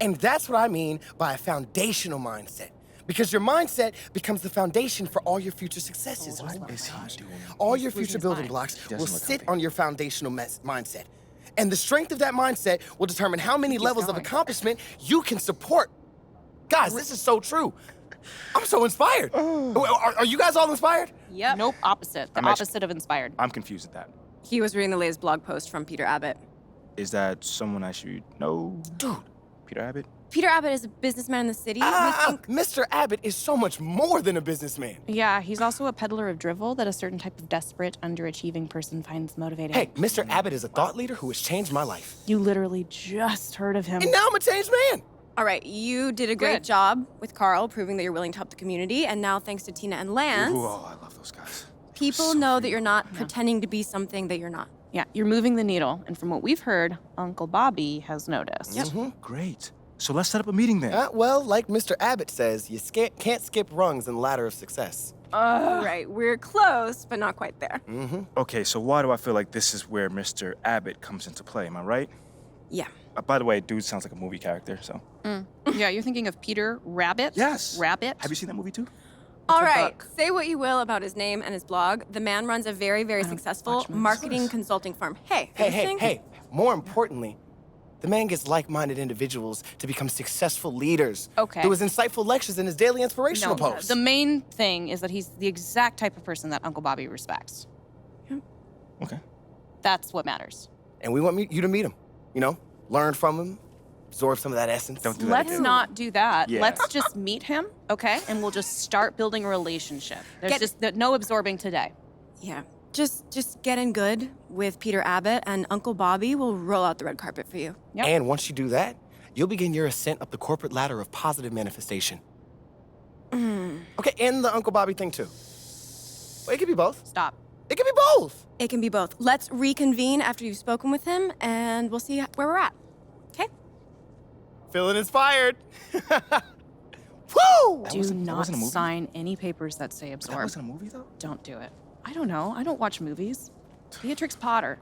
And that's what I mean by a foundational mindset. Because your mindset becomes the foundation for all your future successes. What is he doing? All He's your losing future his building mind. blocks He will doesn't look sit healthy. on your foundational mindset. And the strength of that mindset will determine how many Keeps levels of going. accomplishment you can support. Guys, this is so true. I'm so inspired. Are you guys all inspired? Yep. Nope, opposite. The I'm actually- opposite of inspired. I'm confused at that. He was reading the latest blog post from Peter Abbott. Is that someone I should know? Dude. Peter Abbott? Peter Abbott is a businessman in the city. We think Mr. Abbott is so much more than a businessman. Yeah, he's also a peddler of drivel that a certain type of desperate, underachieving person finds motivating. Hey, Mr. Abbott is a thought leader who has changed my life. You literally just heard of him. And now I'm a changed man. All right, you did a great Good. job with Carl, proving that you're willing to help the community. And now, thanks to Tina and Lance, Ooh, oh, I love those guys. people So know that free. you're not pretending to be something that you're not. Yeah, you're moving the needle. And from what we've heard, Uncle Bobby has noticed. Great. So let's set up a meeting then. Well, like Mr. Abbott says, you can't skip rungs in the ladder of success. All right, we're close, but not quite there. Okay, so why do I feel like this is where Mr. Abbott comes into play? Am I right? Yeah. By the way, dude sounds like a movie character, so. Yeah, you're thinking of Peter Rabbit? Yes. Rabbit? Have you seen that movie too? All a right, book. say what you will about his name and his blog. The man runs a very, very successful watch movies. marketing consulting firm. Hey, Hey. More importantly, the man gets like-minded individuals to become successful leaders. Okay. Through his insightful lectures and his daily inspirational No, posts. the main thing is that he's the exact type of person that Uncle Bobby respects. Okay. That's what matters. And we want you to meet him. You know, learn from him, absorb some of that essence. Don't do that Let's again. not do that. Yeah. Let's just meet him, okay? And we'll just start building a relationship. There's Get- just no absorbing today. Yeah. Just get in good with Peter Abbott, and Uncle Bobby will roll out the red carpet for you. Yep. And once you do that, you'll begin your ascent up the corporate ladder of positive manifestation. Okay, and the Uncle Bobby thing too. Well, it could be both. Stop. It could be both. It can be both. Let's reconvene after you've spoken with him, and we'll see where we're at. Okay? Feeling inspired. Woo! Do wasn't- that not wasn't a movie? sign any papers that say That absorb. wasn't a movie though? Don't do it. I don't know. I don't watch movies. Beatrix Potter.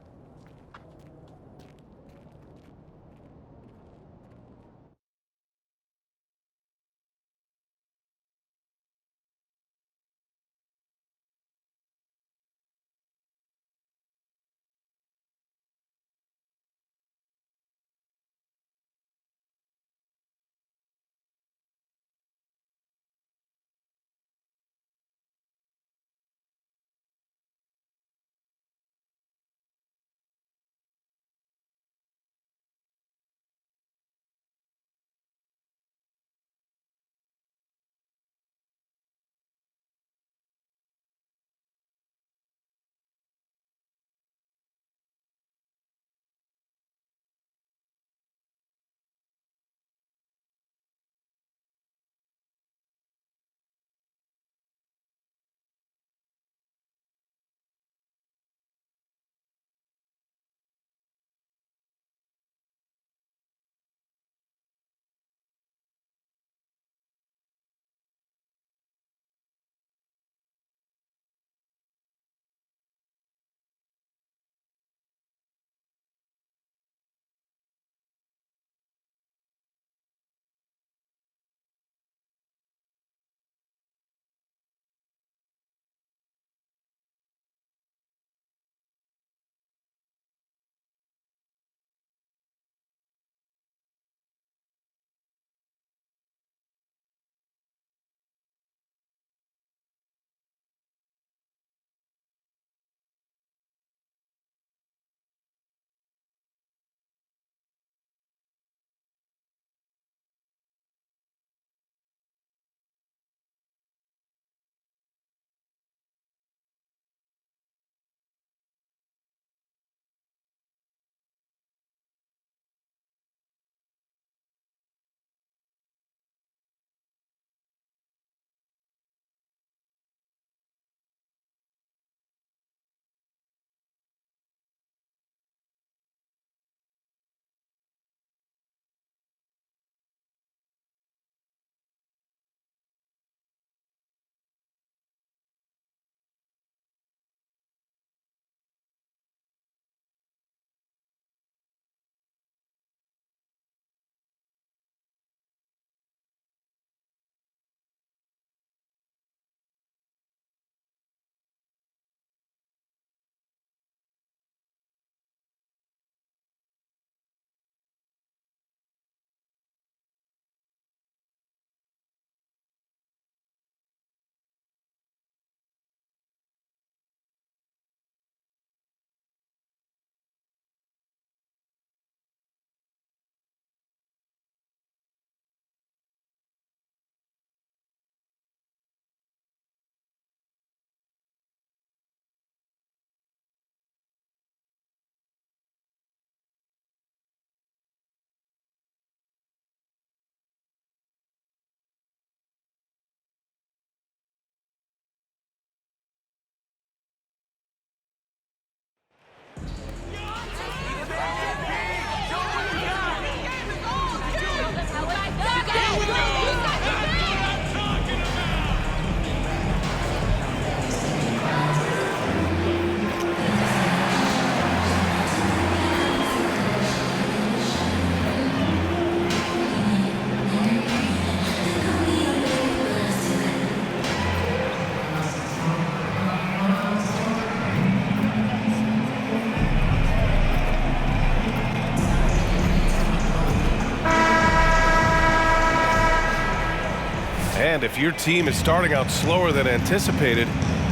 And if your team is starting out slower than anticipated,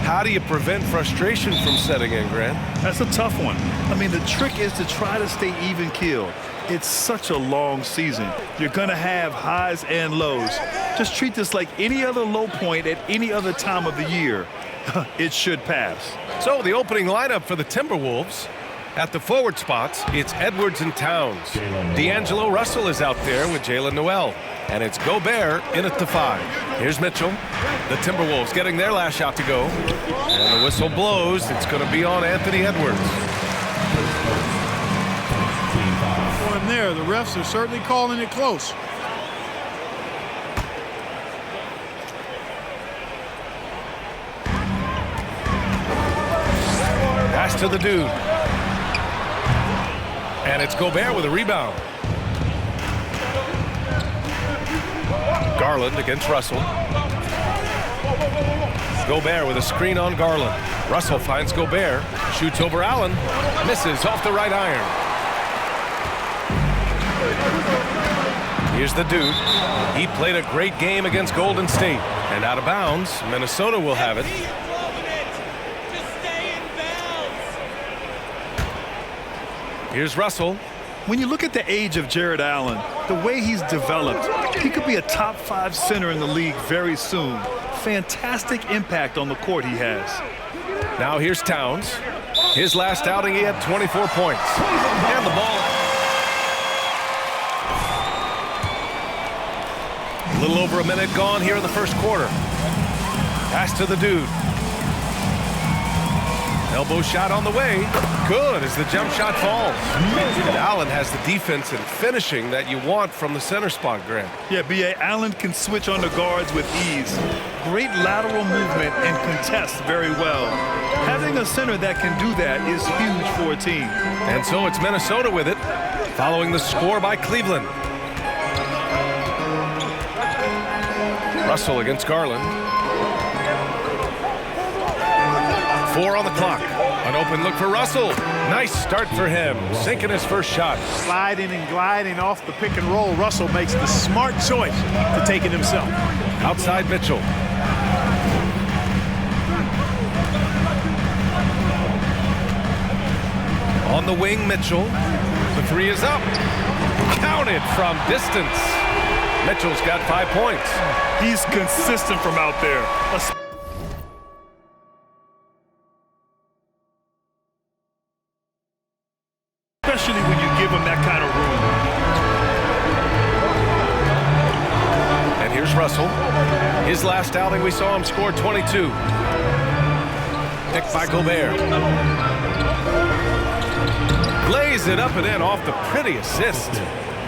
how do you prevent frustration from setting in, Grant? That's a tough one. I mean, the trick is to try to stay even-keeled. It's such a long season. You're going to have highs and lows. Just treat this like any other low point at any other time of the year. It should pass. So the opening lineup for the Timberwolves. At the forward spots, it's Edwards and Towns. D'Angelo Russell is out there with Jalen Noel. And it's Gobert in at the 5. Here's Mitchell. The Timberwolves getting their last shot to go. And the whistle blows. It's going to be on Anthony Edwards. One there. The refs are certainly calling it close. Pass to the dude. And it's Gobert with a rebound. Garland against Russell. Gobert with a screen on Garland. Russell finds Gobert. Shoots over Allen. Misses off the right iron. Here's the dude. He played a great game against Golden State. And out of bounds, Minnesota will have it. Here's Russell. When you look at the age of Jared Allen, the way he's developed, he could be a top 5 center in the league very soon. Fantastic impact on the court he has. Now here's Towns. His last outing, he had 24 points. And the ball. A little over a minute gone here in the first quarter. Pass to the dude. Elbow shot on the way. Good as the jump shot falls. And Allen has the defense and finishing that you want from the center spot, Grant. Yeah, B.A. Allen can switch on the guards with ease. Great lateral movement and contests very well. Having a center that can do that is huge for a team. And so it's Minnesota with it, following the score by Cleveland. Russell against Garland. 4 on the clock. An open look for Russell. Nice start for him, sinking his first shot. Sliding and gliding off the pick and roll. Russell makes the smart choice to take it himself. Outside Mitchell. On the wing, Mitchell. The 3 is up. Counted from distance. Mitchell's got 5 points. He's consistent from out there. Especially when you give him that kind of room. And here's Russell. His last outing, we saw him score 22. Picked by Gobert. Lays it up and in off the pretty assist.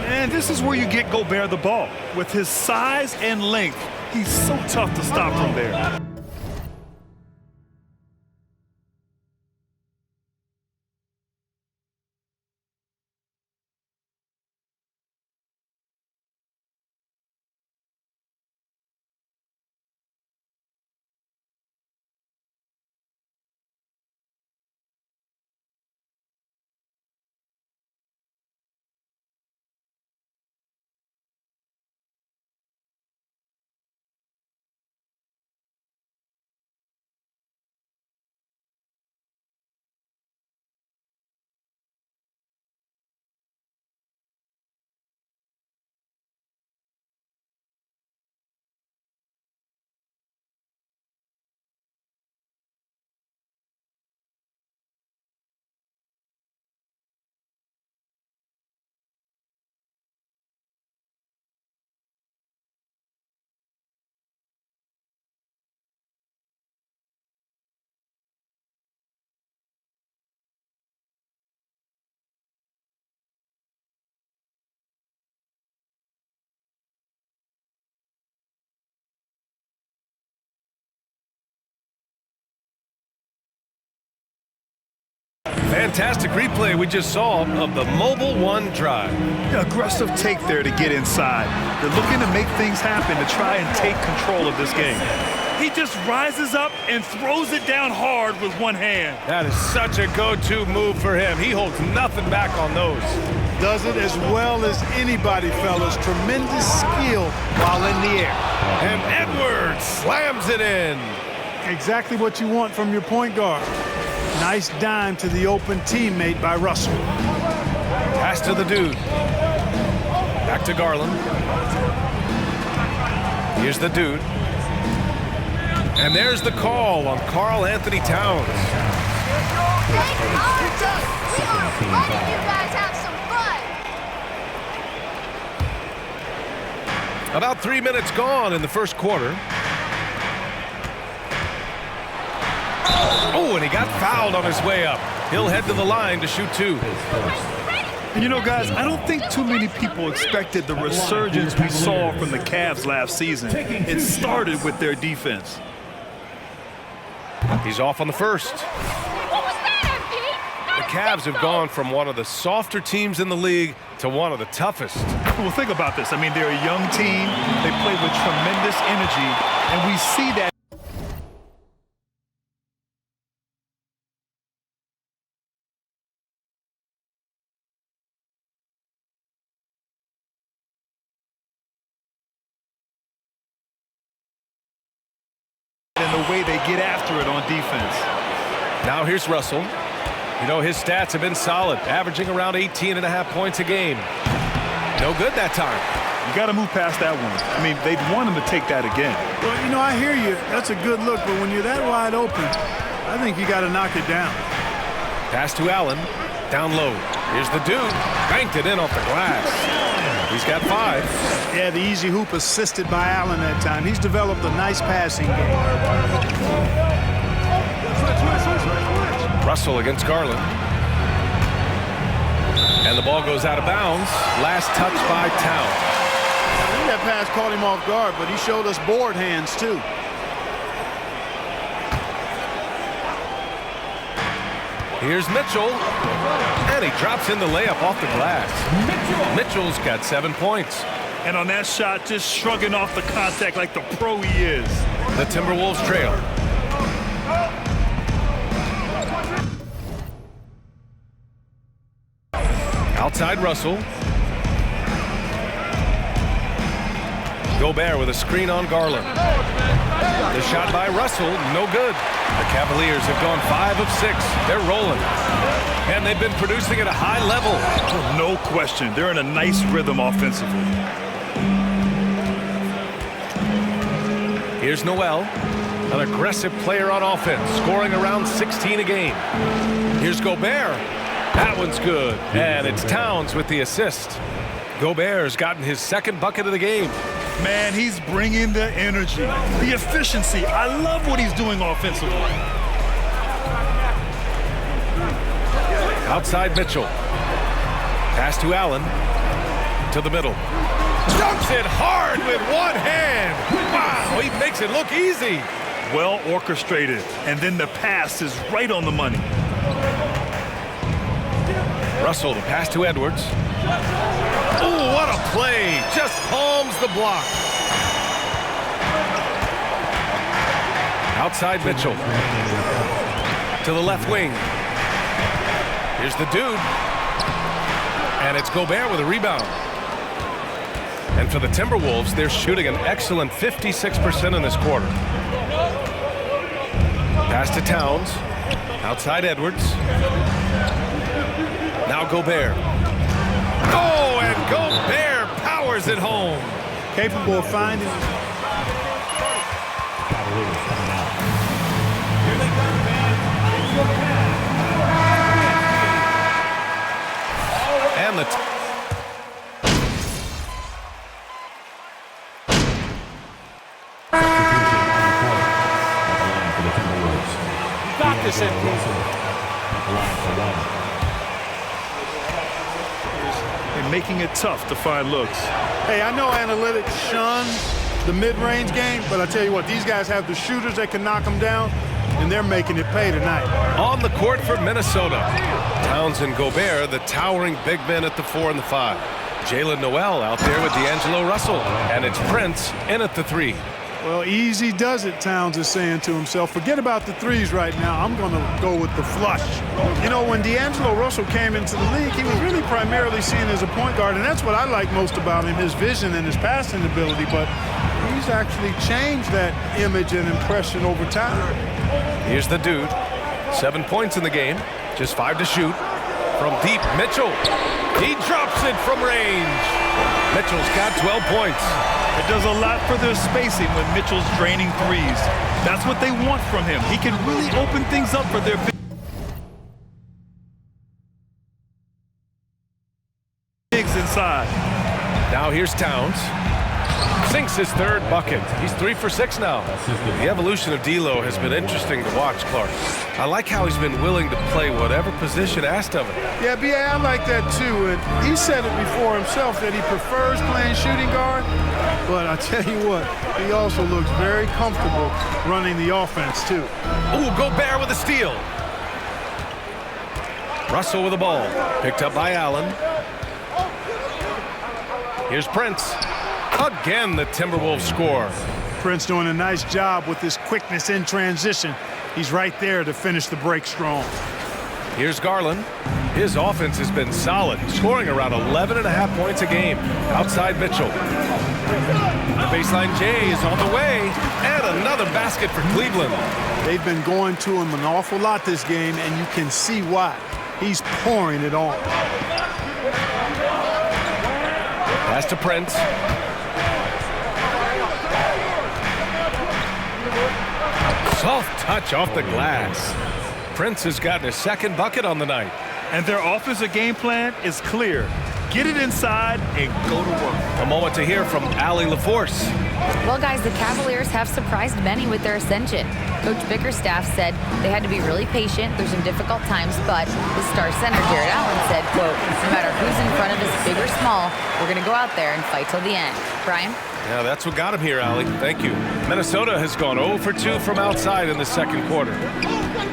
And this is where you get Gobert the ball. With his size and length, he's so tough to stop from there. Fantastic replay we just saw of the Mobile One drive. Aggressive take there to get inside. They're looking to make things happen to try and take control of this game. He just rises up and throws it down hard with one hand. That is such a go-to move for him. He holds nothing back on those. Does it as well as anybody, fellas. Tremendous skill while in the air. And Edwards slams it in. Exactly what you want from your point guard. Nice dime to the open teammate by Russell. Pass to the dude. Back to Garland. Here's the dude. And there's the call on Karl Anthony Towns. Take our day. We are letting you guys have some fun. About 3 minutes gone in the first quarter. Oh, and he got fouled on his way up. He'll head to the line to shoot 2. You know, guys, I don't think too many people expected the resurgence we saw from the Cavs last season. It started with their defense. He's off on the first. What was that, The Cavs have gone from one of the softer teams in the league to one of the toughest. Well, think about this. I mean, they're a young team. They play with tremendous energy, and we see that. In the way they get after it on defense. Now here's Russell. You know, his stats have been solid, averaging around 18.5 points a game. No good that time. You got to move past that one. I mean, they'd want him to take that again. Well, you know, I hear you. That's a good look, but when you're that wide open, I think you got to knock it down. Pass to Allen. Down low. Here's the dude. Banked it in off the glass. He's got 5. Yeah, the easy hoop assisted by Allen that time. He's developed a nice passing game. Russell against Garland. And the ball goes out of bounds. Last touch by Towns. I think that pass caught him off guard, but he showed us board hands, too. Here's Mitchell. And he drops in the layup off the glass. Mitchell's got 7 points. And on that shot, just shrugging off the contact like the pro he is. The Timberwolves trail. Outside Russell. Gobert with a screen on Garland. The shot by Russell, no good. The Cavaliers have gone 5 of 6. They're rolling. And they've been producing at a high level. No question. They're in a nice rhythm offensively. Here's Noel, an aggressive player on offense, scoring around 16 a game. Here's Gobert. That one's good. And it's Towns with the assist. Gobert's gotten his 2nd bucket of the game. Man, he's bringing the energy, the efficiency. I love what he's doing offensively. Outside Mitchell. Pass to Allen. To the middle. Dunks it hard with one hand. Wow, he makes it look easy. Well orchestrated. And then the pass is right on the money. Russell, the pass to Edwards. Oh, what a play. Just palms the block. Outside Mitchell. To the left wing. Here's the dude. And it's Gobert with a rebound. And for the Timberwolves, they're shooting an excellent 56% in this quarter. Pass to Towns. Outside Edwards. Now Gobert. Oh, and Gobert powers it home. Capable of finding. And the Got this in. They're making it tough to find looks. Hey, I know analytics shun the mid-range game, but I tell you what, these guys have the shooters that can knock them down, and they're making it pay tonight. on the court for Minnesota. Towns and Gobert, the towering big men at the 4 and the 5. Jalen Noel out there with D'Angelo Russell. And it's Prince in at the 3. Well, easy does it, Towns is saying to himself. Forget about the threes right now. I'm going to go with the flush. You know, when D'Angelo Russell came into the league, he was really primarily seen as a point guard, and that's what I like most about him, his vision and his passing ability. But he's actually changed that image and impression over time. Here's the dude. 7 points in the game. Just 5 to shoot. From deep, Mitchell. He drops it from range. Mitchell's got 12 points. It does a lot for their spacing when Mitchell's draining threes. That's what they want from him. He can really open things up for their bigs inside. Now here's Towns. Sinks his third bucket. He's 3 for 6 now. The evolution of D'Lo has been interesting to watch, Clark. I like how he's been willing to play whatever position asked of him. Yeah, B.A., I like that too. And he said it before himself that he prefers playing shooting guard. But I tell you what, he also looks very comfortable running the offense too. Ooh, Gobert with a steal. Russell with the ball. Picked up by Allen. Here's Prince. Again, the Timberwolves score. Prince doing a nice job with his quickness in transition. He's right there to finish the break strong. Here's Garland. His offense has been solid, scoring around 11.5 points a game. Outside Mitchell. The baseline J is on the way, and another basket for Cleveland. They've been going to him an awful lot this game, and you can see why. He's pouring it on. Pass to Prince. Soft touch off the glass. Prince has gotten his second bucket on the night. And their offensive game plan is clear. Get it inside and go to work. A moment to hear from Allie LaForce. Well, guys, the Cavaliers have surprised many with their ascension. Coach Bickerstaff said they had to be really patient through some difficult times, but the star center, Jared Allen, said, quote, no matter who's in front of us, big or small, we're going to go out there and fight till the end. Brian? Yeah, that's what got him here, Allie. Thank you. Minnesota has gone 0 for 2 from outside in the second quarter.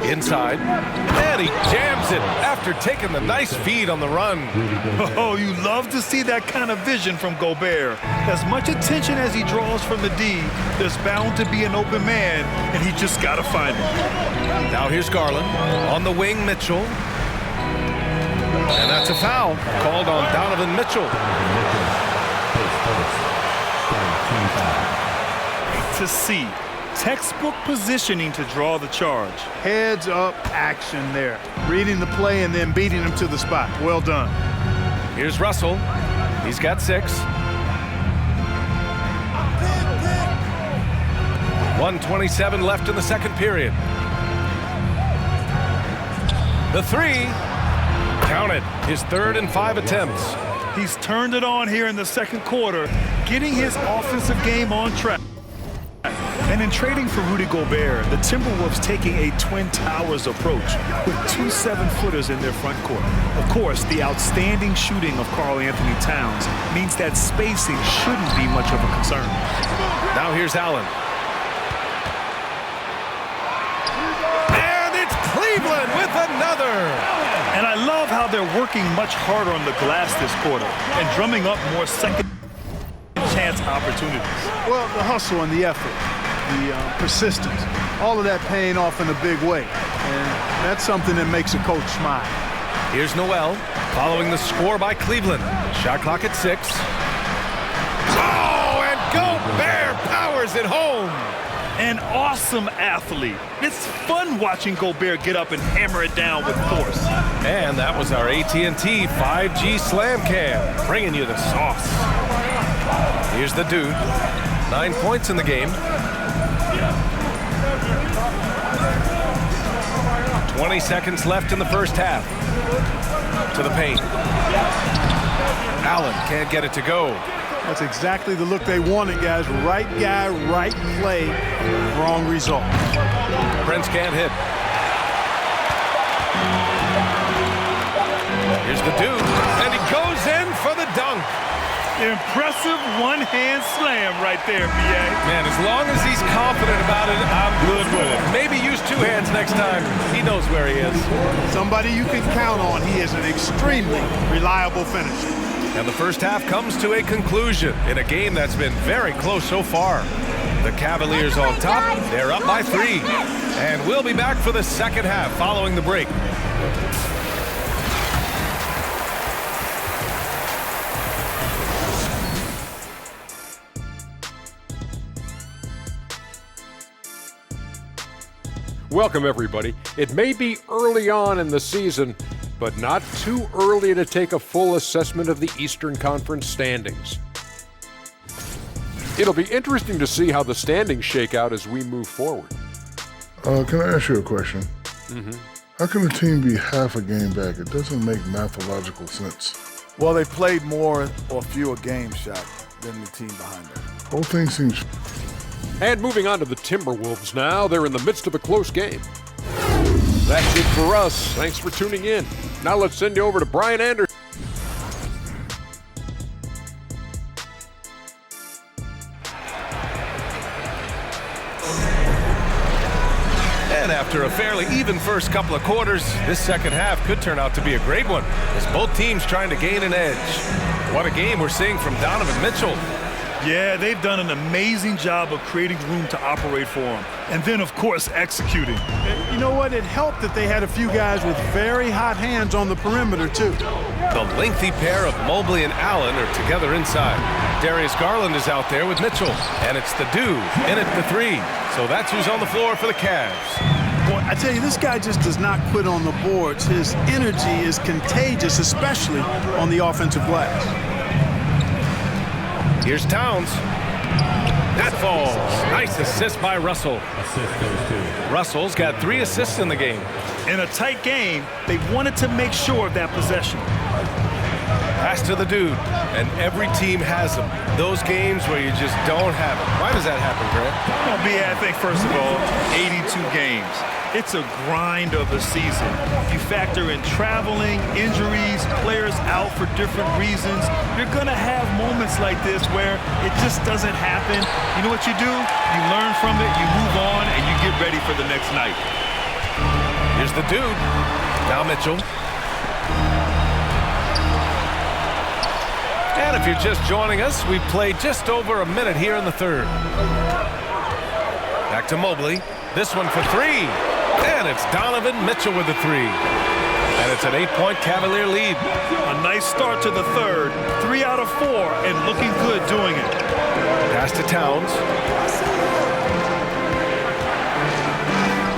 Inside, and he jams it after taking the nice feed on the run. Oh, you love to see that kind of vision from Gobert. As much attention as he draws from the D, there's bound to be an open man, and he just got to find it. Now here's Garland. On the wing, Mitchell. And that's a foul called on Donovan Mitchell. To see. Textbook positioning to draw the charge. Heads up action there. Reading the play and then beating him to the spot. Well done. Here's Russell. He's got 6. 1:27 left in the second period. The 3. Counted. His 3rd and 5 attempts. He's turned it on here in the second quarter, getting his offensive game on track. And in trading for Rudy Gobert, the Timberwolves taking a Twin Towers approach with 2 7-footers in their front court. Of course, the outstanding shooting of Karl Anthony Towns means that spacing shouldn't be much of a concern. Now here's Allen. And it's Cleveland with another. And I love how they're working much harder on the glass this quarter and drumming up more second chance opportunities. Well, the hustle and the effort, the persistence, all of that paying off in a big way. And that's something that makes a coach smile. Here's Noel following the score by Cleveland. Shot clock at 6. Oh, and Gobert powers it home. An awesome athlete. It's fun watching Gobert get up and hammer it down with force. And that was our AT&T 5G Slam Cam, bringing you the sauce. Here's the dude. 9 points in the game. 20 seconds left in the first half. To the paint. Allen can't get it to go. That's exactly the look they wanted, guys. Right guy, right play, wrong result. Prince can't hit. Here's the dude, and he goes in for the dunk. Impressive one-hand slam right there, B.A. Man, as long as he's confident about it, I'm good with it. Maybe use 2 hands next time. He knows where he is. Somebody you can count on. He is an extremely reliable finisher. And the first half comes to a conclusion in a game that's been very close so far. The Cavaliers on top. They're up by 3. And we'll be back for the second half following the break. Welcome, everybody. It may be early on in the season, but not too early to take a full assessment of the Eastern Conference standings. It'll be interesting to see how the standings shake out as we move forward. Can I ask you a question? How can a team be half a game back? It doesn't make mathological sense. Well, they played more or fewer games, Shaq, than the team behind them. Whole thing seems... And moving on to the Timberwolves now. They're in the midst of a close game. That's it for us. Thanks for tuning in. Now let's send you over to Brian Anderson. And after a fairly even first couple of quarters, this second half could turn out to be a great one, as both teams trying to gain an edge. What a game we're seeing from Donovan Mitchell. Yeah, they've done an amazing job of creating room to operate for him. And then, of course, executing. You know what? It helped that they had a few guys with very hot hands on the perimeter, too. The lengthy pair of Mobley and Allen are together inside. Darius Garland is out there with Mitchell, and it's the dude in at the 3. So that's who's on the floor for the Cavs. Boy, I tell you, this guy just does not quit on the boards. His energy is contagious, especially on the offensive glass. Here's Towns. That falls. Nice assist by Russell. Russell's got 3 assists in the game. In a tight game, they wanted to make sure of that possession. Pass to the dude, and every team has them. Those games where you just don't have it. Why does that happen, Grant? Well, B, I think, first of all, 82 games. It's a grind of a season. You factor in traveling, injuries, players out for different reasons. You're going to have moments like this where it just doesn't happen. You know what you do? You learn from it, you move on, and you get ready for the next night. Here's the dude. Now Mitchell. And if you're just joining us, we've played just over a minute here in the third. Back to Mobley. This one for 3. And it's Donovan Mitchell with the 3. And it's an 8-point Cavalier lead. A nice start to the third. 3 out of 4, and looking good doing it. Pass to Towns.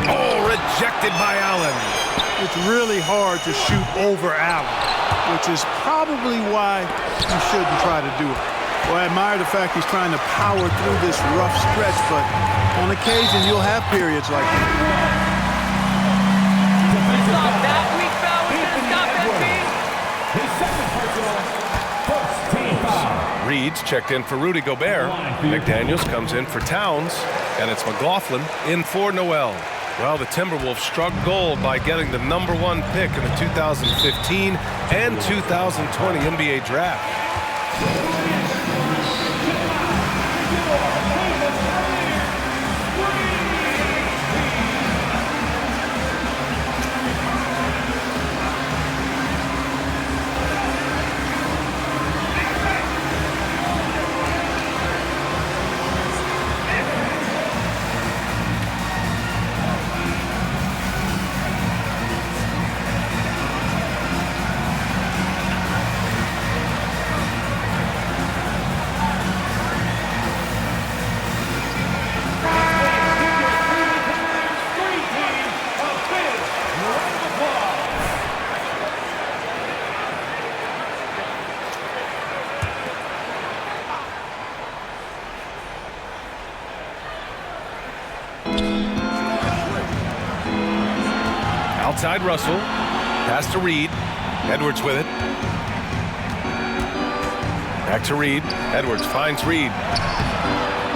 Oh, rejected by Allen. It's really hard to shoot over Allen, which is probably why you shouldn't try to do it. Well, I admire the fact he's trying to power through this rough stretch, but on occasion you'll have periods like that. Reed's checked in for Rudy Gobert. McDaniels comes in for Towns, and it's McLaughlin in for Noel. Well, the Timberwolves struck gold by getting the #1 pick in the 2015 and 2020 NBA draft. Outside Russell. Pass to Reed. Edwards with it. Back to Reed. Edwards finds Reed.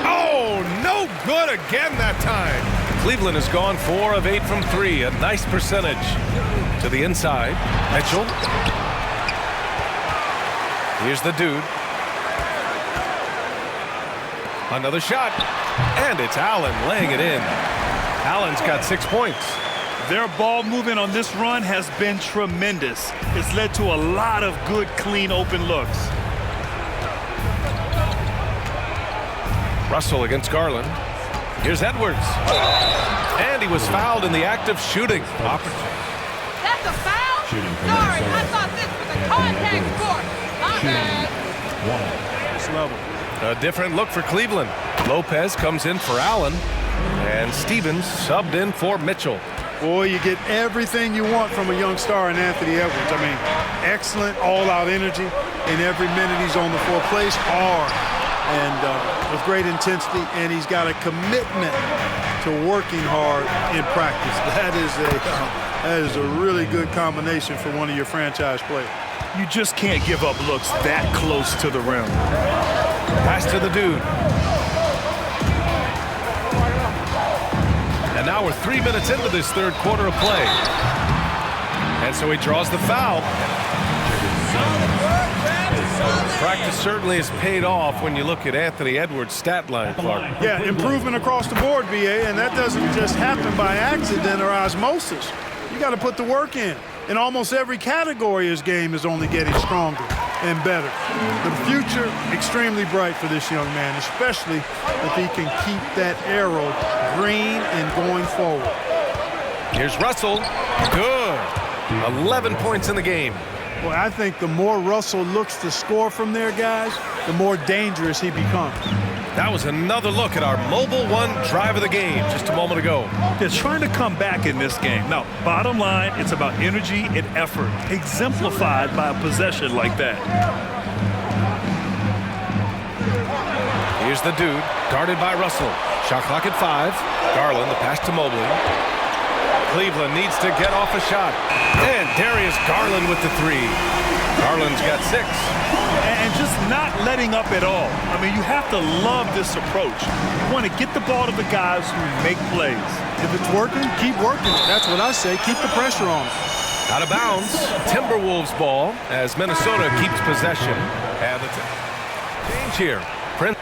Oh, no good again that time. Cleveland has gone 4 of 8 from 3. A nice percentage. To the inside. Mitchell. Here's the dude. Another shot. And it's Allen laying it in. Allen's got 6 points. Their ball movement on this run has been tremendous. It's led to a lot of good, clean, open looks. Russell against Garland. Here's Edwards. And he was fouled in the act of shooting. That's a foul? Sorry, I thought this was a contact sport. My bad. Next level. A different look for Cleveland. Lopez comes in for Allen. And Stevens subbed in for Mitchell. Boy, you get everything you want from a young star in Anthony Edwards. I mean, excellent all-out energy in every minute he's on the floor. Plays hard and with great intensity, and he's got a commitment to working hard in practice. That is a really good combination for one of your franchise players. You just can't give up looks that close to the rim. Pass to the dude. And now we're 3 minutes into this third quarter of play. And so he draws the foul. Practice certainly has paid off when you look at Anthony Edwards' stat line, Clark. Yeah, improvement across the board, BA, and that doesn't just happen by accident or osmosis. You got to put the work in. In almost every category, his game is only getting stronger and better. The future, extremely bright for this young man, especially if he can keep that arrow green and going forward. Here's Russell. Good. 11 points in the game. Well, I think the more Russell looks to score from there, guys, the more dangerous he becomes. That was another look at our Mobile One drive of the game just a moment ago. They're trying to come back in this game. Now, bottom line, it's about energy and effort, exemplified by a possession like that. Here's the dude, guarded by Russell. Shot clock at 5. Garland, the pass to Mobley. Cleveland needs to get off a shot. And Darius Garland with the 3. Garland's got 6. And just not letting up at all. I mean, you have to love this approach. You want to get the ball to the guys who make plays. If it's working, keep working. That's what I say. Keep the pressure on. Out of bounds. Timberwolves ball as Minnesota keeps possession. And the change here. Prince.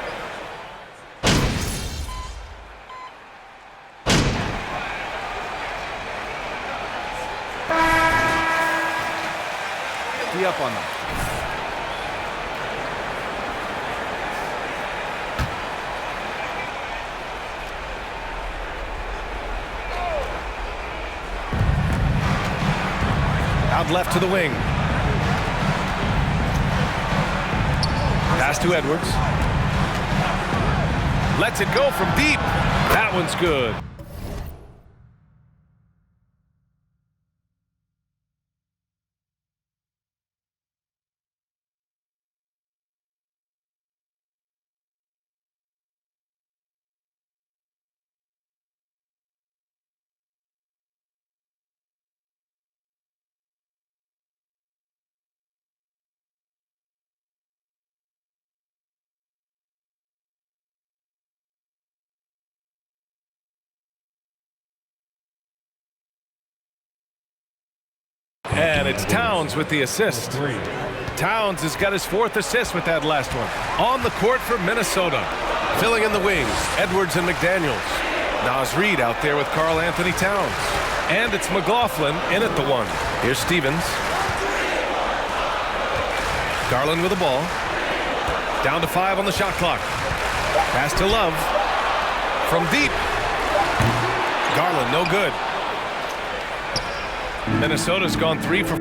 Be up on them. Out left to the wing. Pass to Edwards. Lets it go from deep. That one's good. And it's Towns with the assist. Towns has got his 4th assist with that last one. On the court for Minnesota. Filling in the wings, Edwards and McDaniels. Nas Reed out there with Karl Anthony Towns. And it's McLaughlin in at the 1. Here's Stevens. Garland with the ball. Down to 5 on the shot clock. Pass to Love. From deep. Garland, no good. Minnesota's gone 3 for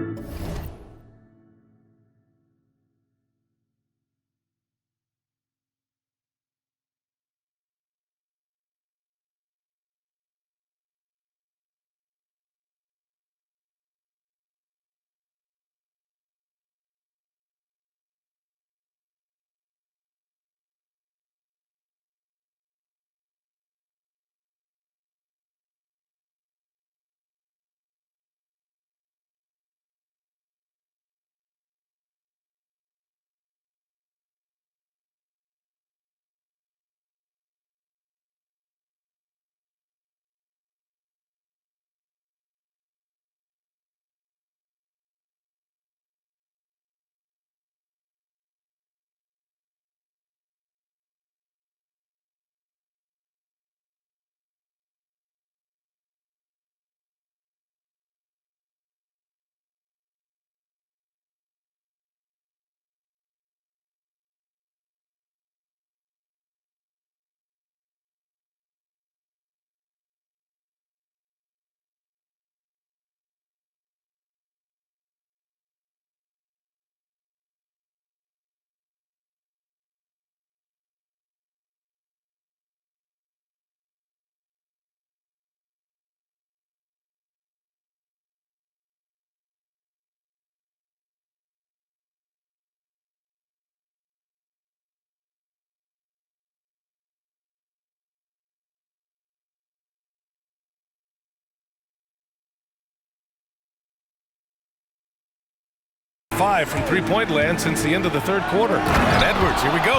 5 from three-point land since the end of the third quarter. And Edwards, here we go.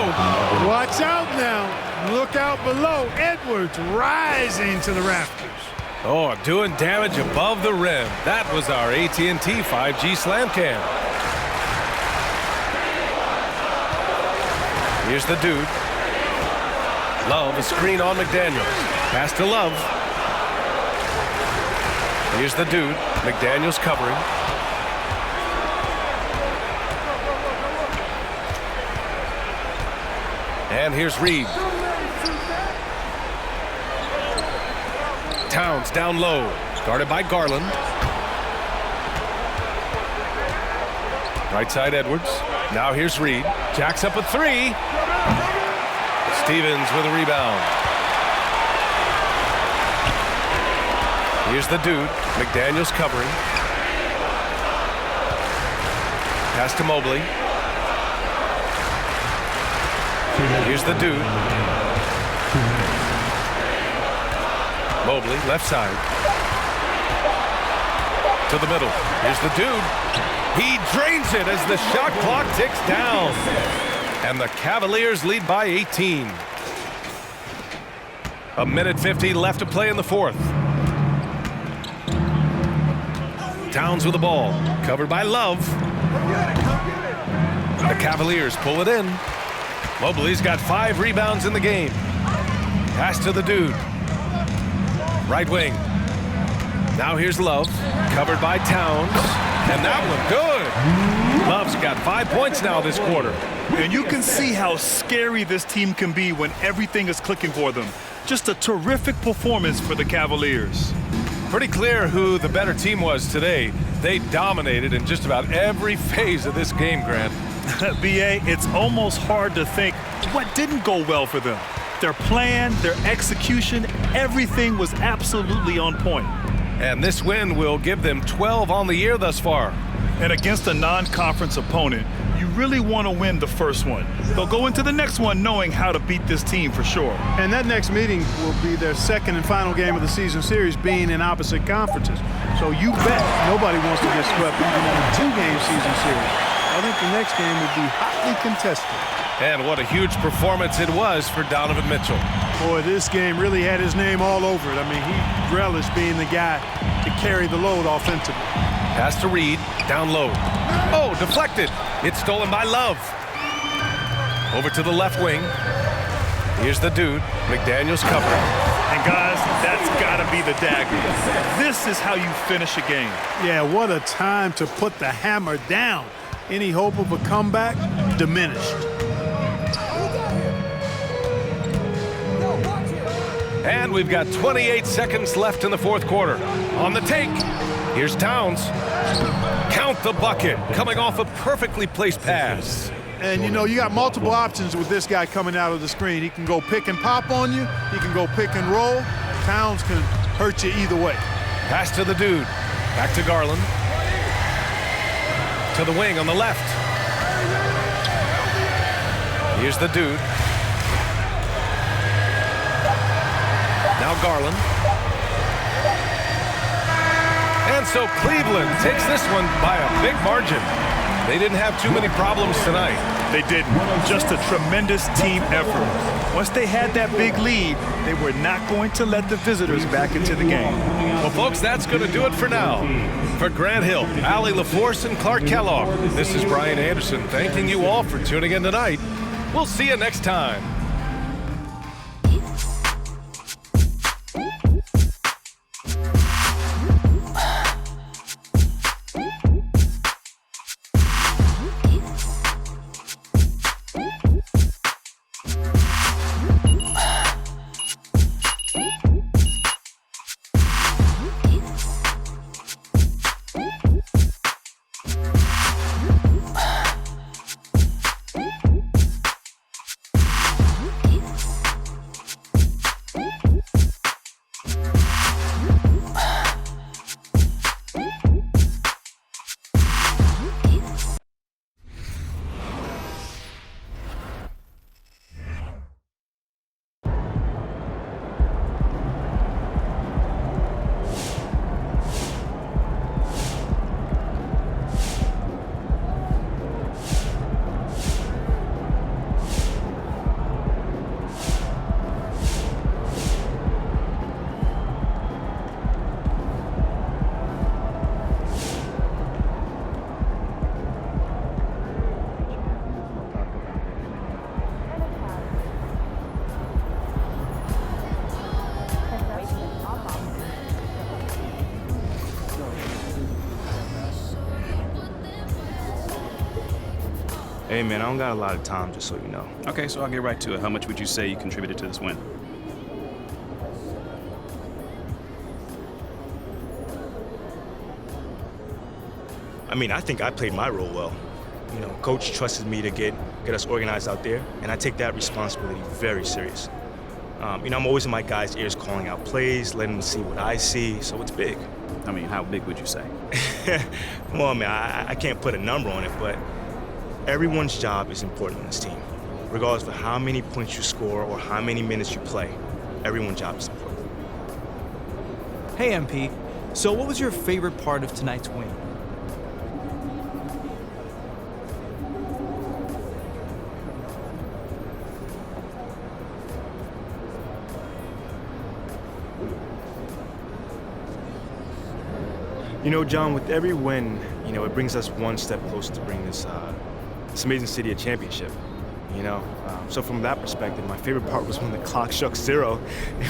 Watch out now. Look out below. Edwards rising to the rafters. Oh, doing damage above the rim. That was our AT&T 5G slam cam. Here's the dude. Love, a screen on McDaniels. Pass to Love. Here's the dude. McDaniels covering. And here's Reed. Towns down low, guarded by Garland. Right side Edwards. Now here's Reed. Jacks up a three. Stevens with a rebound. Here's the dude. McDaniels covering. Pass to Mobley. Here's the dude. Mobley, left side. To the middle. Here's the dude. He drains it as the shot clock ticks down. And the Cavaliers lead by 18. A minute 50 left to play in the fourth. Towns with the ball. Covered by Love. The Cavaliers pull it in. Mobley's got 5 rebounds in the game. Pass to the dude. Right wing. Now here's Love. Covered by Towns. And that one good. Love's got 5 points now this quarter. And you can see how scary this team can be when everything is clicking for them. Just a terrific performance for the Cavaliers. Pretty clear who the better team was today. They dominated in just about every phase of this game, Grant. B.A., it's almost hard to think what didn't go well for them. Their plan, their execution, everything was absolutely on point. And this win will give them 12 on the year thus far. And against a non-conference opponent, you really want to win the first one. They'll go into the next one knowing how to beat this team for sure. And that next meeting will be their second and final game of the season series, being in opposite conferences. So you bet nobody wants to get swept even in a 2-game season series. I think the next game will be hotly contested. And what a huge performance it was for Donovan Mitchell. Boy, this game really had his name all over it. I mean, he relished being the guy to carry the load offensively. Pass to Reed, down low. Oh, deflected. It's stolen by Love. Over to the left wing. Here's the dude. McDaniels covering. And guys, that's got to be the dagger. This is how you finish a game. Yeah, what a time to put the hammer down. Any hope of a comeback diminished. And we've got 28 seconds left in the fourth quarter. On the take, here's Towns. Count the bucket, coming off a perfectly placed pass. And, you know, you got multiple options with this guy coming out of the screen. He can go pick and pop on you. He can go pick and roll. Towns can hurt you either way. Pass to the dude. Back to Garland. To the wing on the left. Here's the dude. Now Garland. And so Cleveland takes this one by a big margin. They didn't have too many problems tonight. They didn't. Just a tremendous team effort. Once they had that big lead, they were not going to let the visitors back into the game. Well, folks, that's going to do it for now. For Grant Hill, Allie LaForce, and Clark Kellogg, this is Brian Anderson thanking you all for tuning in tonight. We'll see you next time. Hey, man, I don't got a lot of time, just so you know. Okay, so I'll get right to it. How much would you say you contributed to this win? I mean, I think I played my role well. You know, coach trusted me to get us organized out there, and I take that responsibility very serious. You know, I'm always in my guys' ears calling out plays, letting them see what I see, so it's big. I mean, how big would you say? Well, man, I can't put a number on it, but everyone's job is important on this team. Regardless of how many points you score or how many minutes you play, everyone's job is important. Hey, MP. So what was your favorite part of tonight's win? You know, John, with every win, you know, it brings us one step closer to bring this amazing city a championship, you know? So from that perspective, my favorite part was when the clock struck 0.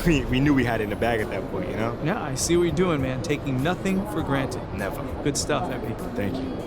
We knew we had it in the bag at that point, you know? Yeah, I see what you're doing, man. Taking nothing for granted. Never. Good stuff, MP. Thank you.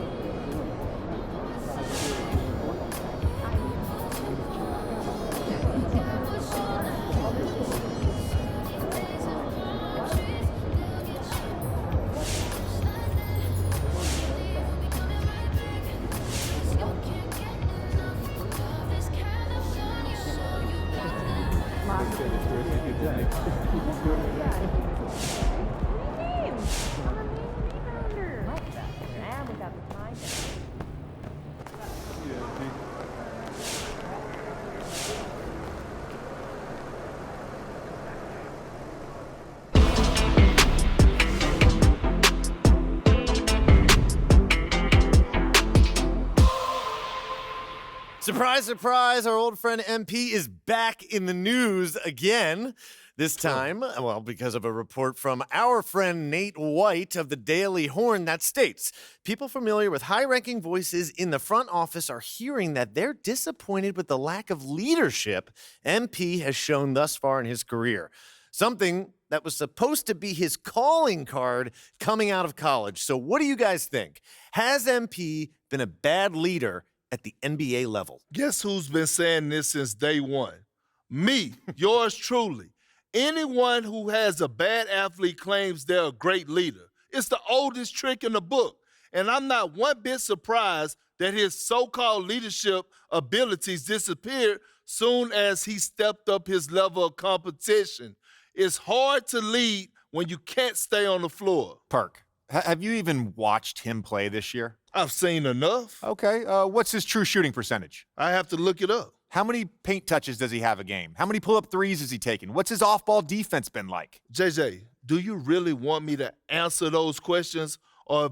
Surprise, surprise, our old friend MP is back in the news again. This time, well, because of a report from our friend Nate White of the Daily Horn that states, people familiar with high-ranking voices in the front office are hearing that they're disappointed with the lack of leadership MP has shown thus far in his career. Something that was supposed to be his calling card coming out of college. So what do you guys think? Has MP been a bad leader at the NBA level? Guess who's been saying this since day one? Me, yours truly. Anyone who has a bad athlete claims they're a great leader. It's the oldest trick in the book. And I'm not one bit surprised that his so-called leadership abilities disappeared soon as he stepped up his level of competition. It's hard to lead when you can't stay on the floor. PERK, have you even watched him play this year? I've seen enough. Okay, what's his true shooting percentage? I have to look it up. How many paint touches does he have a game? How many pull-up threes has he taken? What's his off-ball defense been like? JJ, do you really want me to answer those questions? Or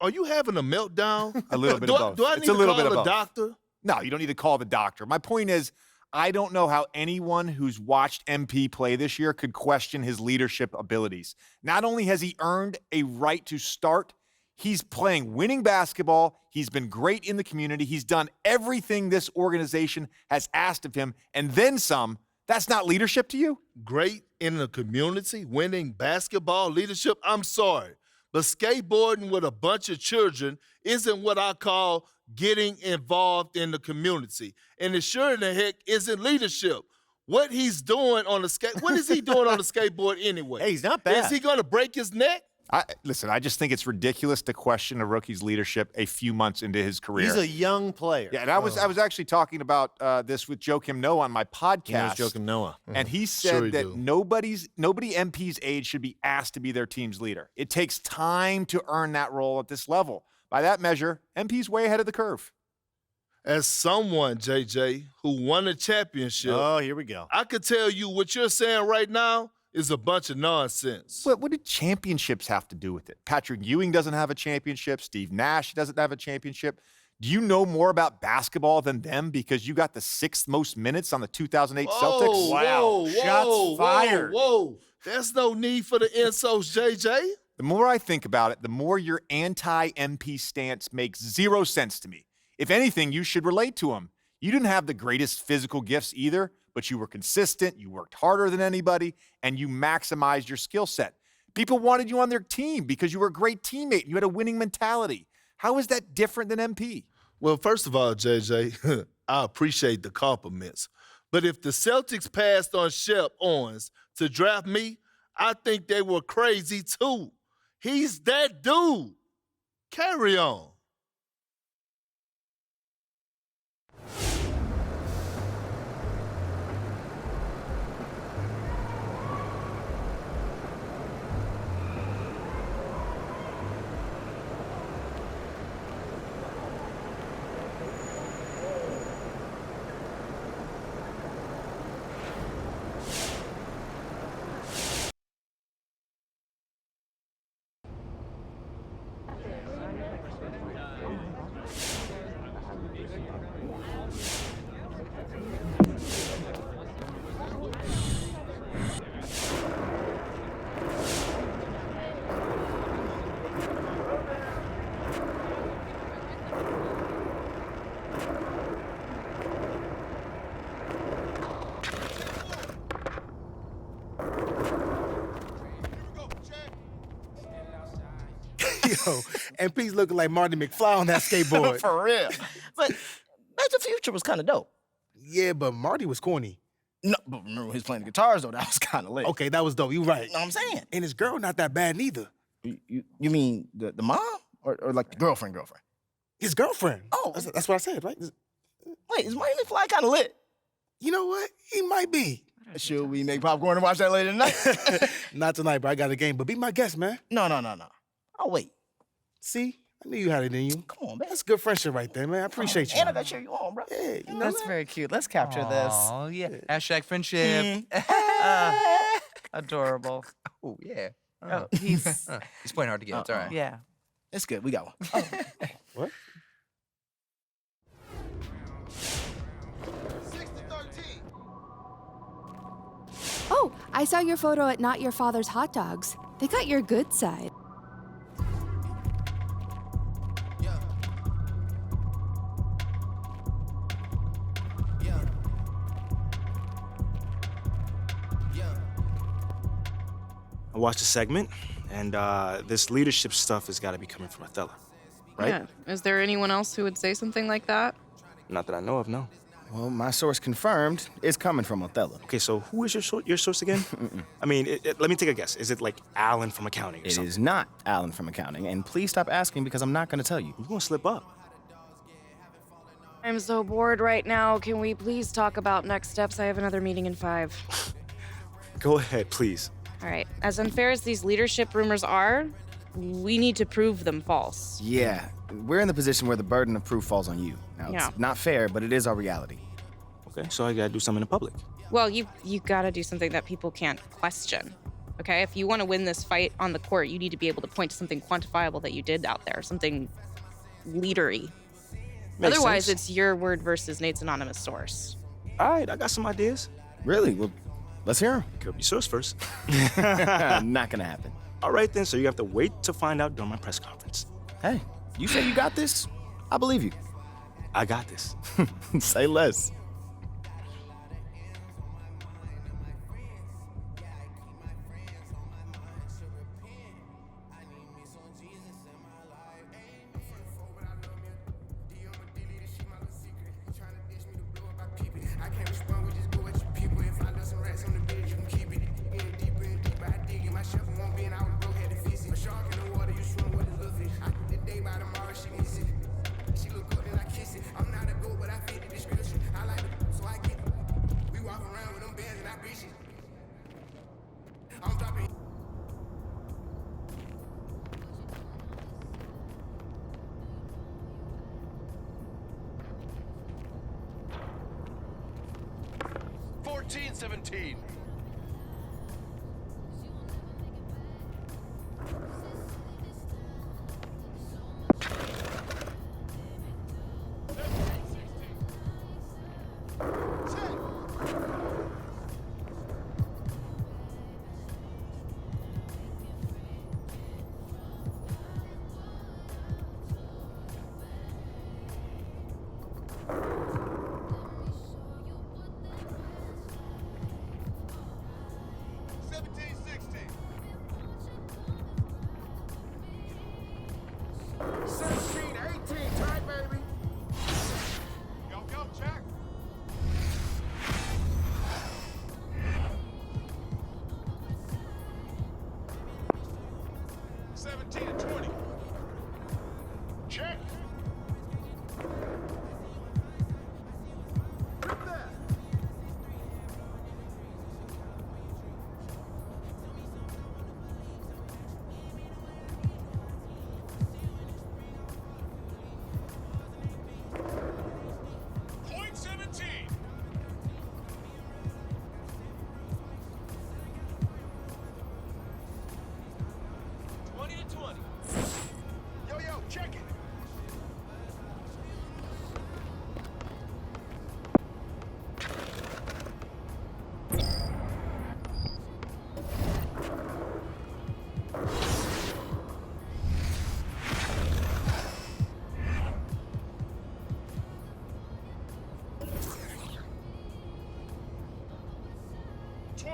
are you having a meltdown? A little bit of both. Do I need to call a doctor? No, you don't need to call the doctor. My point is, I don't know how anyone who's watched MP play this year could question his leadership abilities. Not only has he earned a right to start, he's playing winning basketball. He's been great in the community. He's done everything this organization has asked of him, and then some. That's not leadership to you? Great in the community, winning basketball leadership? I'm sorry, but skateboarding with a bunch of children isn't what I call getting involved in the community. And it sure in the heck isn't leadership. What he's doing on the what is he doing on the skateboard anyway? Hey, he's not bad. Is he going to break his neck? Listen, I just think it's ridiculous to question a rookie's leadership a few months into his career. He's a young player. Yeah, and I was actually talking about this with Joakim Noah on my podcast. Joakim Noah. And he said that nobody MP's age should be asked to be their team's leader. It takes time to earn that role at this level. By that measure, MP's way ahead of the curve. As someone, JJ, who won a championship. Oh, here we go. I could tell you what you're saying right now is a bunch of nonsense. What do championships have to do with it? Patrick Ewing doesn't have a championship. Steve Nash doesn't have a championship. Do you know more about basketball than them because you got the 6th most minutes on the 2008 Celtics? Wow. Shots fired. Whoa. There's no need for the insults, JJ. The more I think about it, the more your anti-MP stance makes zero sense to me. If anything, you should relate to him. You didn't have the greatest physical gifts either, but you were consistent, you worked harder than anybody, and you maximized your skill set. People wanted you on their team because you were a great teammate and you had a winning mentality. How is that different than MP? Well, first of all, JJ, I appreciate the compliments. But if the Celtics passed on Shep Owens to draft me, I think they were crazy too. He's that dude. Carry on. Yo, and P's looking like Marty McFly on that skateboard. For real. But Back to the Future was kind of dope. Yeah, but Marty was corny. No, but remember when he was playing the guitars, though? That was kind of lit. Okay, that was dope. You right. You know what I'm saying? And his girl not that bad neither. You mean the mom? Or like the girlfriend? His girlfriend. Oh. That's what I said, right? Wait, is Marty McFly kind of lit? You know what? He might be. Should we make popcorn and watch that later tonight? Not tonight, bro. I got a game. But be my guest, man. No. I'll wait. See? I knew you had it in you. Come on, man. That's good friendship right there, man. I appreciate you. And I got to cheer you on, bro. Yeah, you know That's very cute. Let's capture this. Oh, yeah. Hashtag friendship. Adorable. Oh, yeah. Oh, he's playing hard to get. It's all right. Yeah. It's good. We got one. What? Oh, I saw your photo at Not Your Father's Hot Dogs. They got your good side. I watched the segment, and this leadership stuff has got to be coming from Othello, right? Yeah. Is there anyone else who would say something like that? Not that I know of, no. Well, my source confirmed it's coming from Othello. Okay, so who is your source again? I mean, let me take a guess. Is it like Alan from accounting or It something? is not Alan from accounting, and please stop asking because I'm not going to tell you. You're going to slip up. I'm so bored right now. Can we please talk about next steps? I have another meeting in 5. Go ahead, please. All right. As unfair as these leadership rumors are, we need to prove them false. Yeah, we're in the position where the burden of proof falls on you. Now, Yeah. it's not fair, but it is our reality. Okay, so I got to do something in public. Well, you got to do something that people can't question. Okay? If you want to win this fight on the court, you need to be able to point to something quantifiable that you did out there, something leadery. Makes Otherwise, sense. it's your word versus Nate's anonymous source. All right, I got some ideas. Really? Well, let's hear them. Could be source first. Not going to happen. All right, then, so you have to wait to find out during my press conference. Hey, you say you got this? I believe you. I got this. Say less.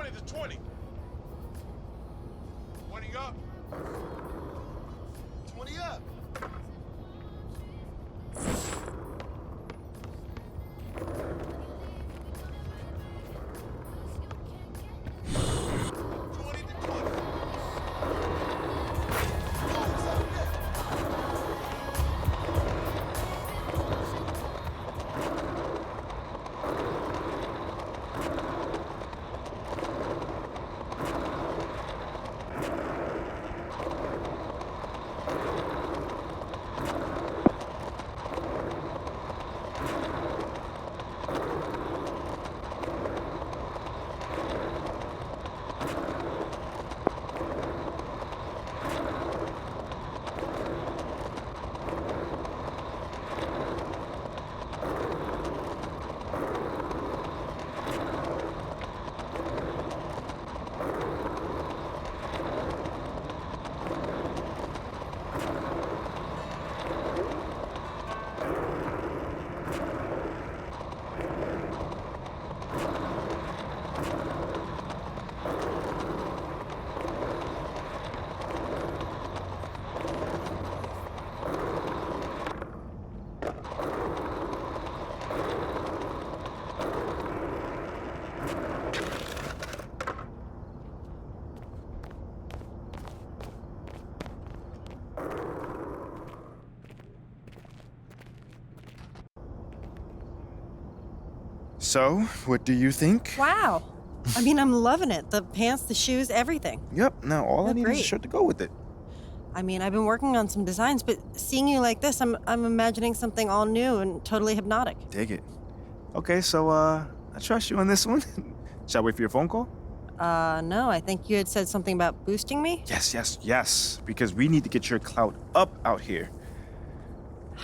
20 to 20. 20 up. 20 up. So, what do you think? Wow. I mean, I'm loving it. The pants, the shoes, everything. Yep, now all I need is a shirt to go with it. I mean, I've been working on some designs, but seeing you like this, I'm imagining something all new and totally hypnotic. Dig it. Okay, so, I trust you on this one. Shall I wait for your phone call? No, I think you had said something about boosting me? Yes, because we need to get your clout up out here.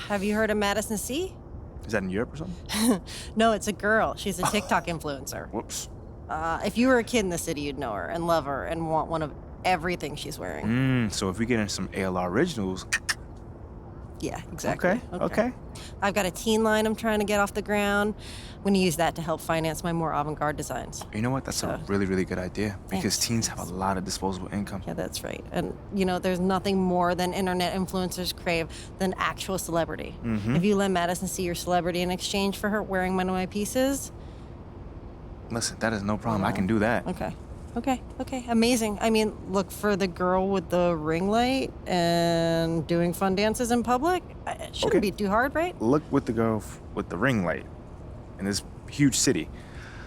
Have you heard of Madison C? Is that in Europe or something? No, it's a girl. She's a TikTok influencer. Whoops. If you were a kid in the city, you'd know her and love her and want one of everything she's wearing. So if we get in some ALR originals... Yeah, exactly. Okay. I've got a teen line I'm trying to get off the ground. I'm going to use that to help finance my more avant-garde designs. You know what? That's a really, really good idea. Because Thanks. teens have a lot of disposable income. Yeah, that's right. And, you know, there's nothing more than internet influencers crave than actual celebrity. If you let Madison see your celebrity in exchange for her wearing one of my pieces... Listen, that is no problem. I can do that. Okay, amazing. I mean, look for the girl with the ring light and doing fun dances in public. It shouldn't be too hard, right? Look with the girl with the ring light in this huge city.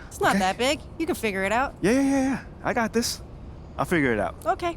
It's not that big. You can figure it out. Yeah. I got this. I'll figure it out. Okay.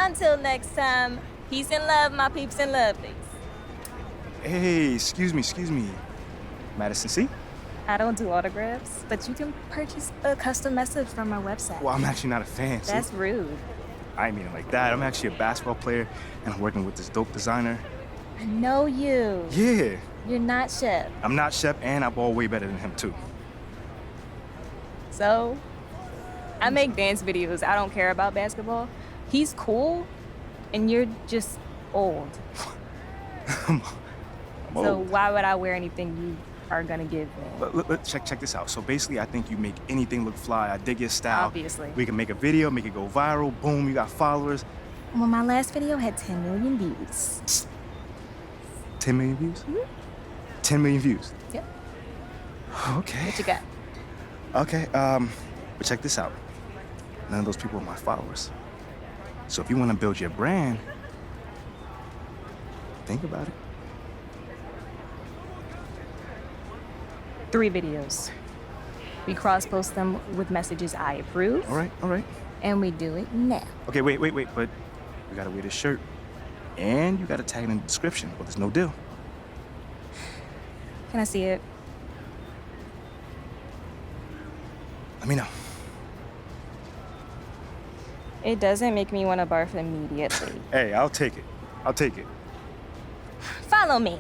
Until next time, peace and love, my peeps and lovelies. Hey, excuse me. Madison C? I don't do autographs, but you can purchase a custom message from our website. Well, I'm actually not a fan. See? That's rude. I didn't mean it like that. I'm actually a basketball player, and I'm working with this dope designer. I know you. Yeah. You're not Shep. I'm not Shep, and I ball way better than him, too. So, I make dance videos. I don't care about basketball. He's cool, and you're just old. I'm old. So why would I wear anything you are gonna give me? Check this out. So basically, I think you make anything look fly. I dig your style. Obviously. We can make a video, make it go viral. Boom, you got followers. Well, my last video had 10 million views. 10 million views? 10 million views? Yep. Okay. What you got? Okay, but check this out. None of those people are my followers. So if you want to build your brand, think about it. 3 videos. We cross-post them with messages I approve. All right. And we do it now. Okay, wait, but we gotta wear this shirt. And you gotta tag it in the description, or there's no deal. Can I see it? Let me know. It doesn't make me want to barf immediately. Hey, I'll take it. Follow me.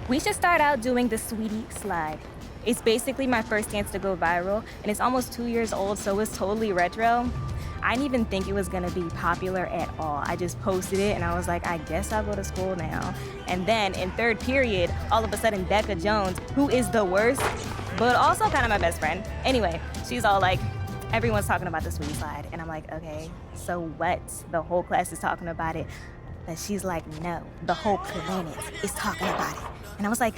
We should start out doing the sweetie slide. It's basically my first dance to go viral, and it's almost 2 years old, so it's totally retro. I didn't even think it was gonna be popular at all. I just posted it, and I was like, I guess I'll go to school now. And then in third period, all of a sudden, Becca Jones, who is the worst, but also kind of my best friend. Anyway, she's all like, everyone's talking about the sweetie slide. And I'm like, okay, so what? The whole class is talking about it. But she's like, no, the whole planet is talking about it. And I was like,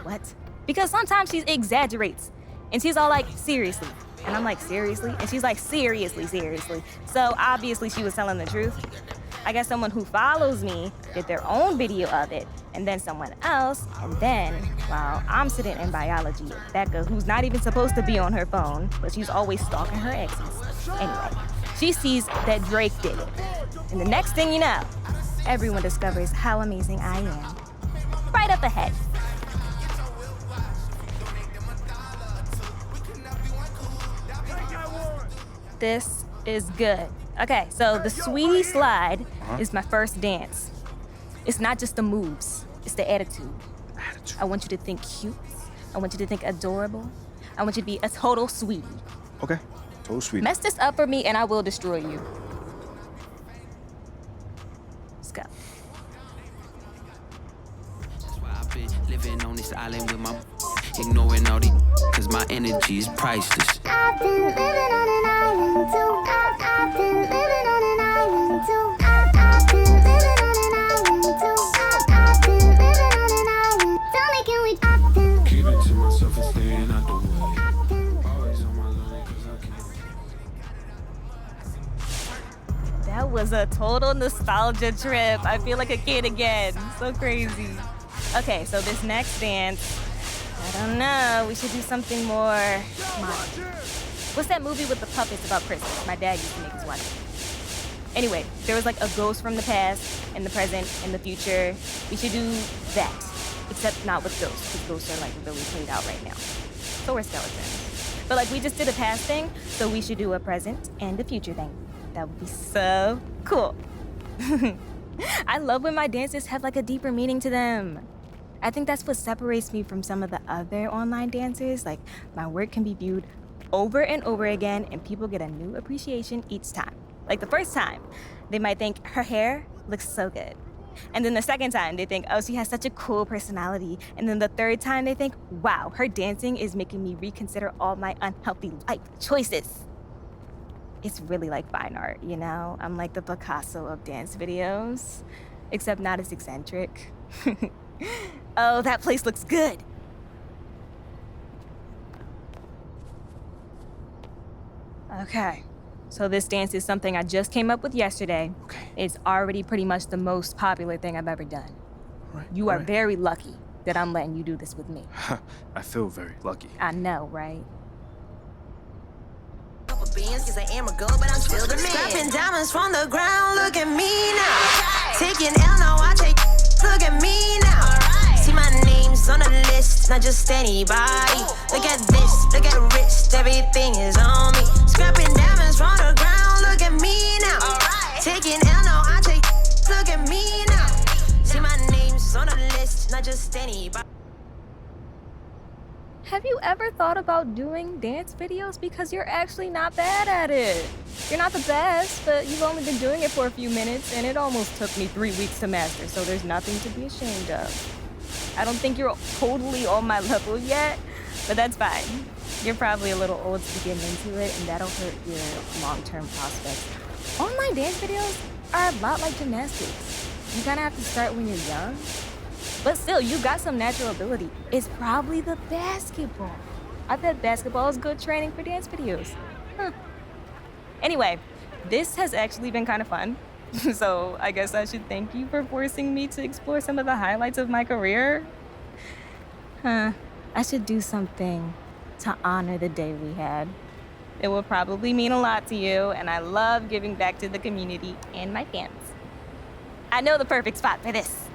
what? Because sometimes she exaggerates. And she's all like, seriously. And I'm like, seriously? And she's like, seriously. So obviously she was telling the truth. I guess someone who follows me did their own video of it, and then someone else, and then, while I'm sitting in biology, Becca, who's not even supposed to be on her phone, but she's always stalking her exes. Anyway, she sees that Drake did it. And the next thing you know, everyone discovers how amazing I am. Right up ahead. This is good. Okay, so the sweetie slide is my first dance. It's not just the moves, it's the attitude. I want you to think cute. I want you to think adorable. I want you to be a total sweetie. Okay, total sweetie. Mess this up for me and I will destroy you. Let's go. That's why I've been living on this island with my ignoring all these, cause my energy is priceless. I've been living on an island too. I've been living on an island too. I've been living on an island too. I've been living on an island. Tell me, can we? I've been keep it to myself and staying out the way. Always on my line cause I can't. That was a total nostalgia trip. I feel like a kid again. So crazy. Okay, so this next dance, I don't know. We should do something more modern. What's that movie with the puppets about Christmas? My dad used to make us watch it. Anyway, there was like a ghost from the past, and the present, and the future. We should do that, except not with ghosts, because ghosts are like really played out right now. So are skeletons. But like we just did a past thing, so we should do a present and a future thing. That would be so cool. I love when my dances have like a deeper meaning to them. I think that's what separates me from some of the other online dancers. Like, my work can be viewed over and over again, and people get a new appreciation each time. Like, the first time, they might think, her hair looks so good. And then the second time, they think, oh, she has such a cool personality. And then the third time, they think, wow, her dancing is making me reconsider all my unhealthy life choices. It's really like fine art, you know? I'm like the Picasso of dance videos, except not as eccentric. Oh, that place looks good. Okay, so this dance is something I just came up with yesterday. Okay. It's already pretty much the most popular thing I've ever done. You are very lucky that I'm letting you do this with me. I feel very lucky. I know, right? Bands, I am a girl, but I'm still the man. Scrapping diamonds from the ground, look at me now. Taking L, now I take, look at me now. See my name's on the list, not just anybody. Look at this, look at the wrist, everything is on me. Scrapping diamonds from the ground, look at me now. Taking L, now I take, look at me now. See my name's on the list, not just anybody. Have you ever thought about doing dance videos? Because you're actually not bad at it. You're not the best, but you've only been doing it for a few minutes, and it almost took me 3 weeks to master, so there's nothing to be ashamed of. I don't think you're totally on my level yet, but that's fine. You're probably a little old to get into it, and that'll hurt your long-term prospects. Online dance videos are a lot like gymnastics. You kind of have to start when you're young. But still, you got some natural ability. It's probably the basketball. I bet basketball is good training for dance videos. Anyway, this has actually been kind of fun. So I guess I should thank you for forcing me to explore some of the highlights of my career. I should do something to honor the day we had. It will probably mean a lot to you, and I love giving back to the community and my fans. I know the perfect spot for this.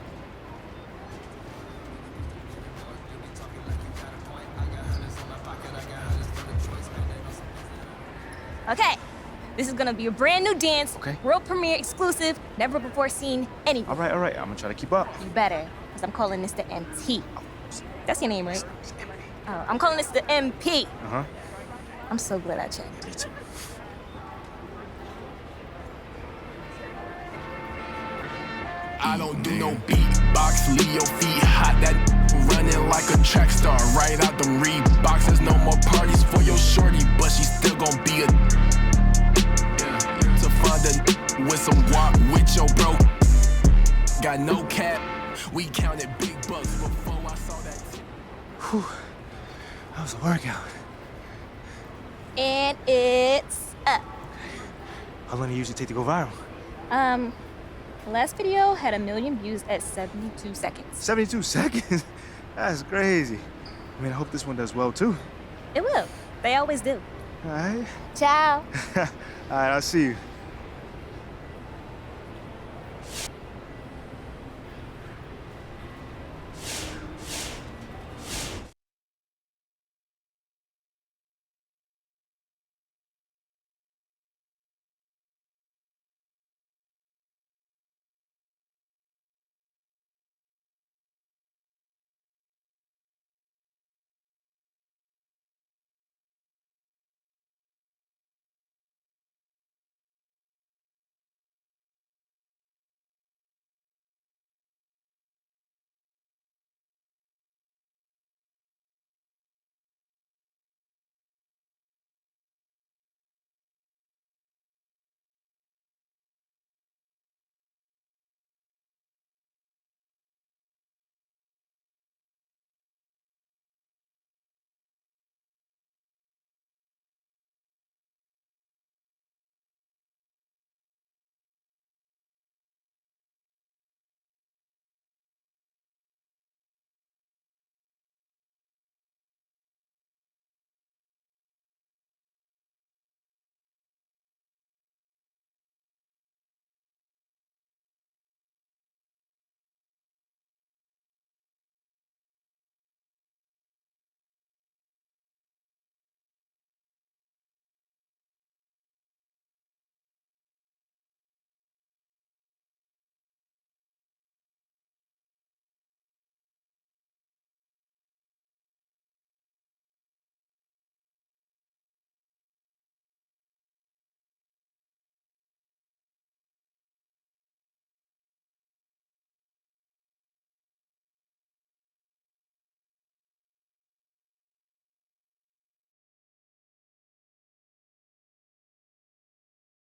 Okay, this is gonna be a brand new dance, world premiere exclusive, never before seen anywhere. All right. I'm gonna try to keep up. You better, because I'm calling this the MT. That's your name, right? Oh, I'm calling this the MP. Uh-huh. I'm so glad I checked. I don't do no beatbox, leave your feet hot, that running like a track star, right out them Reeboks. There's no more parties for your shorty, but she still gon' be a to find a with some guap with your bro. Got no cap, we counted big bucks before I saw that. Whew, that was a workout. And it's up. How long do you usually take to go viral? The last video had 1 million views at 72 seconds. 72 seconds? That's crazy. I mean, I hope this one does well, too. It will. They always do. All right. Ciao. All right, I'll see you.